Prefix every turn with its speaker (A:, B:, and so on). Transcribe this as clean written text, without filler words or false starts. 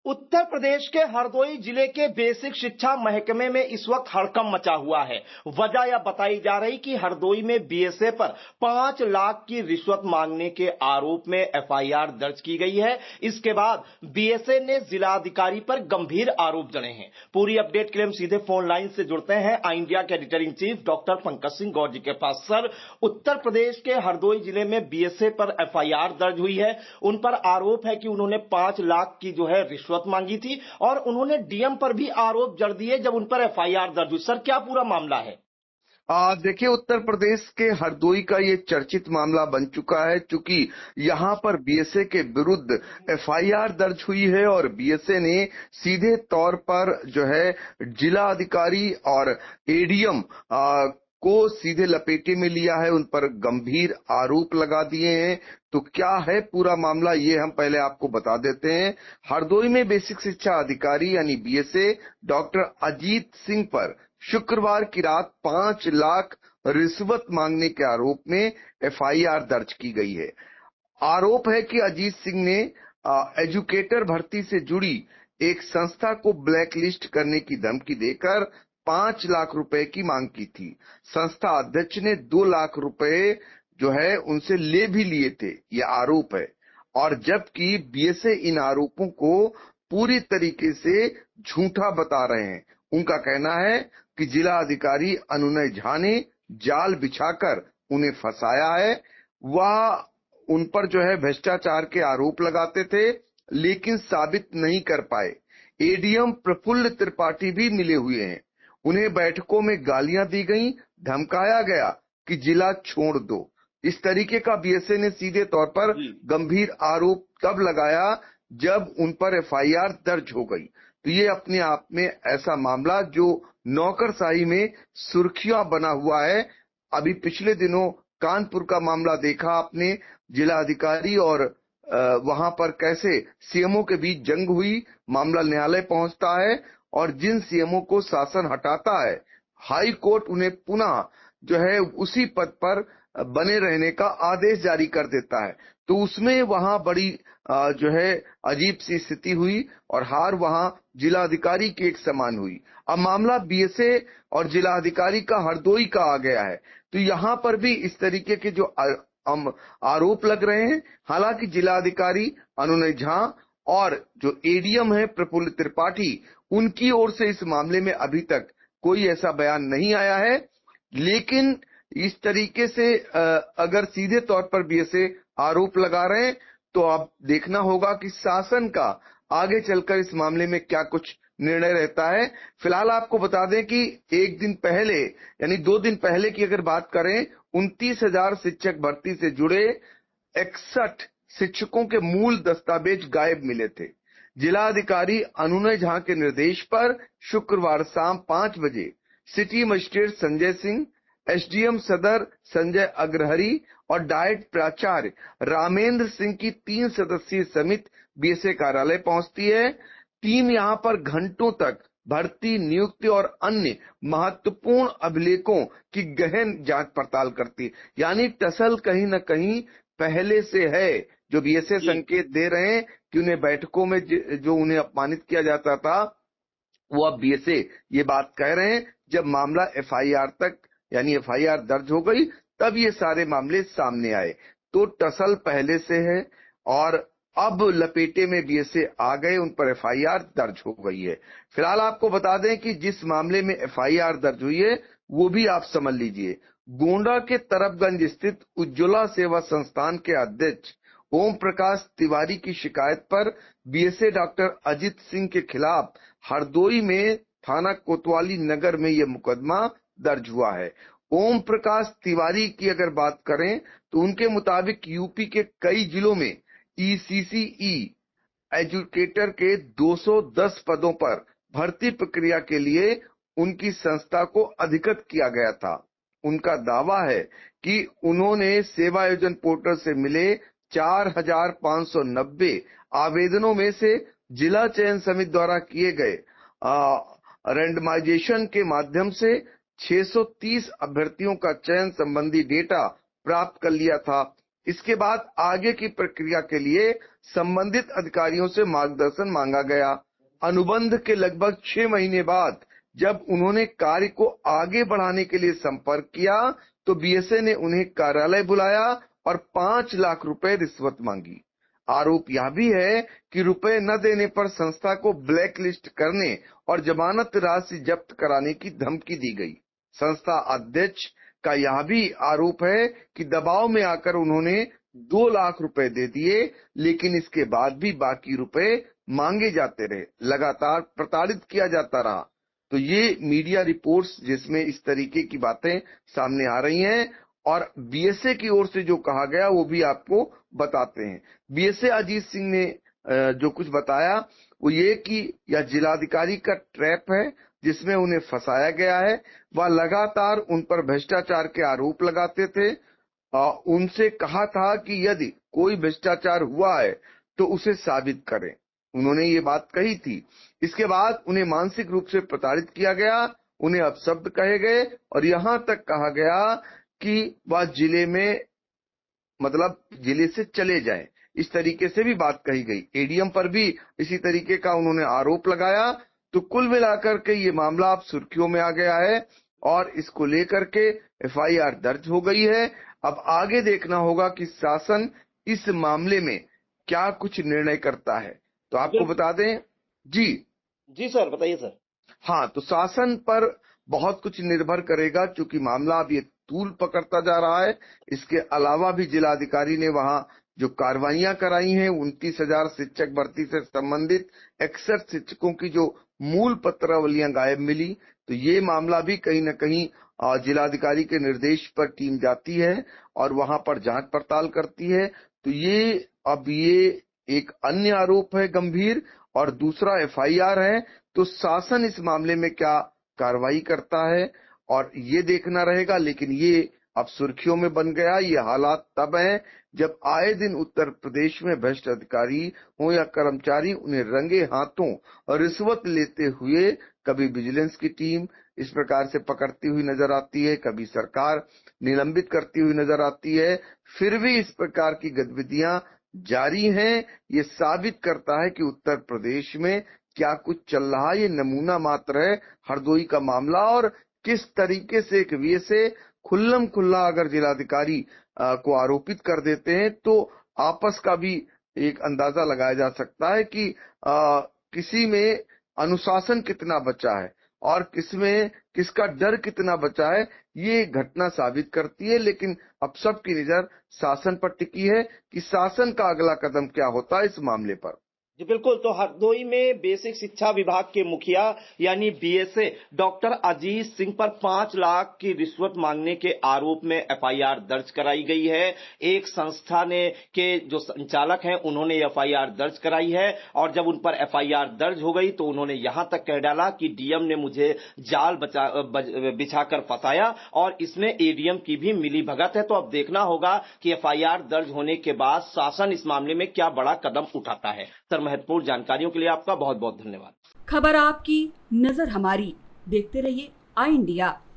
A: उत्तर प्रदेश के हरदोई जिले के बेसिक शिक्षा महकमे में इस वक्त हड़कंप मचा हुआ है। वजह यह बताई जा रही कि हरदोई में बीएसए पर 5 लाख की रिश्वत मांगने के आरोप में एफआईआर दर्ज की गई है। इसके बाद बीएसए ने जिलाधिकारी पर गंभीर आरोप जड़े हैं। पूरी अपडेट के लिए हम सीधे फोन लाइन से जुड़ते हैं इंडिया के editor in chief doctor Pankaj Singh Gaur ji के पास। सर, उत्तर प्रदेश के हरदोई जिले में बीएसए पर एफआईआर दर्ज हुई है। उन पर आरोप है कि उन्होंने 5 लाख की जो है रिश्वत मांगी थी और उन्होंने डीएम पर भी आरोप जड़ दिए जब उन पर एफआईआर दर्ज हुई। सर, क्या पूरा मामला है?
B: देखिए, उत्तर प्रदेश के हरदोई का ये चर्चित मामला बन चुका है, क्योंकि यहाँ पर बीएसए के विरुद्ध एफआईआर दर्ज हुई है और बीएसए ने सीधे तौर पर जो है जिला अधिकारी और एडीएम को सीधे लपेटे में लिया है, उन पर गंभीर आरोप लगा दिए हैं। तो क्या है पूरा मामला, ये हम पहले आपको बता देते हैं। हरदोई में बेसिक शिक्षा अधिकारी यानी बीएसए डॉक्टर अजीत सिंह पर शुक्रवार की रात 5 लाख रिश्वत मांगने के आरोप में एफआईआर दर्ज की गई है। आरोप है कि अजीत सिंह ने एजुकेटर भर्ती से जुड़ी एक संस्था को ब्लैकलिस्ट करने की धमकी देकर 5 लाख रुपए की मांग की थी। संस्था अध्यक्ष ने 2 लाख रुपए जो है उनसे ले भी लिए थे, यह आरोप है। और जबकि बीएसए इन आरोपों को पूरी तरीके से झूठा बता रहे हैं। उनका कहना है कि जिला अधिकारी अनुनय झा ने जाल बिछाकर उन्हें फंसाया है। वह उन पर जो है भ्रष्टाचार के आरोप लगाते थे, लेकिन साबित नहीं कर पाए। एडीएम प्रफुल्ल त्रिपाठी भी मिले हुए हैं। उन्हें बैठकों में गालियां दी गईं, धमकाया गया कि जिला छोड़ दो। इस तरीके का बीएसए ने सीधे तौर पर गंभीर आरोप तब लगाया जब उन पर एफआईआर दर्ज हो गई। तो ये अपने आप में ऐसा मामला जो नौकरशाही में सुर्खियां बना हुआ है। अभी पिछले दिनों कानपुर का मामला देखा आपने, जिला अधिकारी और वहां पर कैसे सीएमओ के बीच जंग हुई, मामला न्यायालय पहुंचता है और जिन सीएमओ को शासन हटाता है, हाई कोर्ट उन्हें पुनः जो है उसी पद पर बने रहने का आदेश जारी कर देता है। तो उसमें वहां बड़ी जो है अजीब सी स्थिति हुई और हार वहां जिला अधिकारी की एक समान हुई। अब मामला बीएसए और जिला अधिकारी का हरदोई का आ गया है। तो यहाँ पर भी इस तरीके के जो आरोप लग रहे हैं। हालांकि जिला अधिकारी अनुनय झा और जो एडीएम है प्रफुल्ल त्रिपाठी, उनकी ओर से इस मामले में अभी तक कोई ऐसा बयान नहीं आया है। लेकिन इस तरीके से अगर सीधे तौर पर बीएसए आरोप लगा रहे हैं तो अब देखना होगा कि शासन का आगे चलकर इस मामले में क्या कुछ निर्णय रहता है। फिलहाल आपको बता दें कि एक दिन पहले यानी 2 दिन पहले की अगर बात करें, 29,000 शिक्षक भर्ती से जुड़े 61 शिक्षकों के मूल दस्तावेज गायब मिले थे। जिला अधिकारी अनुनय झा के निर्देश पर शुक्रवार शाम 5 बजे city magistrate Sanjay Singh, SDM सदर संजय अग्रहरी और डाइट प्राचार्य रामेंद्र सिंह की 3 सदस्यीय समिति बीएसए कार्यालय पहुंचती है। टीम यहां पर घंटों तक भर्ती, नियुक्ति और अन्य महत्वपूर्ण अभिलेखों की गहन जांच पड़ताल करती है। यानी टसल कहीं न कहीं पहले से है, जो बीएसए संकेत दे रहे हैं कि उन्हें बैठकों में जो उन्हें अपमानित किया जाता था, वो अब बीएसए ये बात कह रहे हैं। जब मामला एफआईआर तक यानी एफआईआर दर्ज हो गई, तब ये सारे मामले सामने आए। तो टसल पहले से है और अब लपेटे में बीएसए आ गए, उन पर एफआईआर दर्ज हो गई है। फिलहाल आपको बता दें कि जिस मामले में एफआईआर दर्ज हुई है वो भी आप समझ लीजिए। गोंडा के तरफगंज स्थित उज्ज्वला सेवा संस्थान के अध्यक्ष ओम प्रकाश तिवारी की शिकायत पर बीएसए डॉक्टर अजीत सिंह के खिलाफ हरदोई में थाना कोतवाली नगर में यह मुकदमा दर्ज हुआ है। ओम प्रकाश तिवारी की अगर बात करें तो उनके मुताबिक यूपी के कई जिलों में ईसीसीई एजुकेटर के 210 पदों पर भर्ती प्रक्रिया के लिए उनकी संस्था को अधिकृत किया गया था। उनका दावा है कि उन्होंने सेवा योजन पोर्टल से मिले 4,590 आवेदनों में से जिला चयन समिति द्वारा किए गए रैंडमाइजेशन के माध्यम से 630 अभ्यर्थियों का चयन संबंधी डेटा प्राप्त कर लिया था। इसके बाद आगे की प्रक्रिया के लिए संबंधित अधिकारियों से मार्गदर्शन मांगा गया। अनुबंध के लगभग 6 महीने बाद जब उन्होंने कार्य को आगे बढ़ाने के लिए संपर्क किया तो बीएसए ने उन्हें कार्यालय बुलाया और 5 लाख रुपए रिश्वत मांगी। आरोप यह भी है कि रुपए न देने पर संस्था को ब्लैक लिस्ट करने और जमानत राशि जब्त कराने की धमकी दी गई। संस्था अध्यक्ष का यह भी आरोप है कि दबाव में आकर उन्होंने 2 लाख रुपए दे दिए, लेकिन इसके बाद भी बाकी रुपए मांगे जाते रहे, लगातार प्रताड़ित किया जाता रहा। तो ये मीडिया रिपोर्ट्स जिसमें इस तरीके की बातें सामने आ रही हैं और बीएसए की ओर से जो कहा गया वो भी आपको बताते हैं। बीएसए अजीत सिंह ने जो कुछ बताया वो ये कि यह जिलाधिकारी का ट्रैप है जिसमें उन्हें फंसाया गया है। वह लगातार उन पर भ्रष्टाचार के आरोप लगाते थे। उनसे कहा था कि यदि कोई भ्रष्टाचार हुआ है तो उसे साबित करें, उन्होंने ये बात कही थी। इसके बाद उन्हें मानसिक रूप से प्रताड़ित किया गया, उन्हें अपशब्द कहे गए और यहाँ तक कहा गया कि वह जिले से चले जाएं। इस तरीके से भी बात कही गई। एडीएम पर भी इसी तरीके का उन्होंने आरोप लगाया। तो कुल मिलाकर के ये मामला अब सुर्खियों में आ गया है और इसको लेकर के एफआईआर दर्ज हो गई है। अब आगे देखना होगा कि शासन इस मामले में क्या कुछ निर्णय करता है। तो आपको बता दें
A: जी सर, बताइए सर।
B: हाँ, तो शासन पर बहुत कुछ निर्भर करेगा क्योंकि मामला अब ये तूल पकड़ता जा रहा है। इसके अलावा भी जिलाधिकारी ने वहां जो कार्रवाइयां कराई हैं, 29,000 शिक्षक भर्ती से संबंधित 61 शिक्षकों की जो मूल पत्रावलियां गायब मिली, तो ये मामला भी कहीं न कहीं जिलाधिकारी के निर्देश पर टीम जाती है और वहां पर जांच पड़ताल करती है। तो ये एक अन्य आरोप है गंभीर और दूसरा एफआईआर है। तो शासन इस मामले में क्या कार्रवाई करता है और ये देखना रहेगा। लेकिन ये अब सुर्खियों में बन गया। ये हालात तब हैं जब आए दिन उत्तर प्रदेश में भ्रष्ट अधिकारी हो या कर्मचारी उन्हें रंगे हाथों रिश्वत लेते हुए कभी विजिलेंस की टीम इस प्रकार से पकड़ती हुई नजर आती है, कभी सरकार निलंबित करती हुई नजर आती है। फिर भी इस प्रकार की गतिविधियां जारी हैं। ये साबित करता है कि उत्तर प्रदेश में क्या कुछ चल रहा है। ये नमूना मात्र है हरदोई का मामला और किस तरीके से एक बीएसए खुल्लम खुल्ला अगर जिलाधिकारी को आरोपित कर देते हैं तो आपस का भी एक अंदाजा लगाया जा सकता है कि किसी में अनुशासन कितना बचा है और किसका डर कितना बचा है, ये घटना साबित करती है। लेकिन अब सबकी नजर शासन पर टिकी है कि शासन का अगला कदम क्या होता है इस मामले पर।
A: जी बिल्कुल। तो हरदोई में बेसिक शिक्षा विभाग के मुखिया यानी बीएसए डॉक्टर अजीत सिंह पर 5 लाख की रिश्वत मांगने के आरोप में एफआईआर दर्ज कराई गई है। एक संस्था ने के जो संचालक हैं उन्होंने एफआईआर दर्ज कराई है और जब उन पर एफआईआर दर्ज हो गई तो उन्होंने यहां तक कह डाला कि डीएम ने मुझे जाल बिछाकर फंसाया और इसमें एडीएम की भी मिली भगत है। तो अब देखना होगा कि एफआईआर दर्ज होने के बाद शासन इस मामले में क्या बड़ा कदम उठाता है। महत्वपूर्ण जानकारियों के लिए आपका बहुत बहुत धन्यवाद।
C: खबर आपकी, नजर हमारी। देखते रहिए आई इंडिया।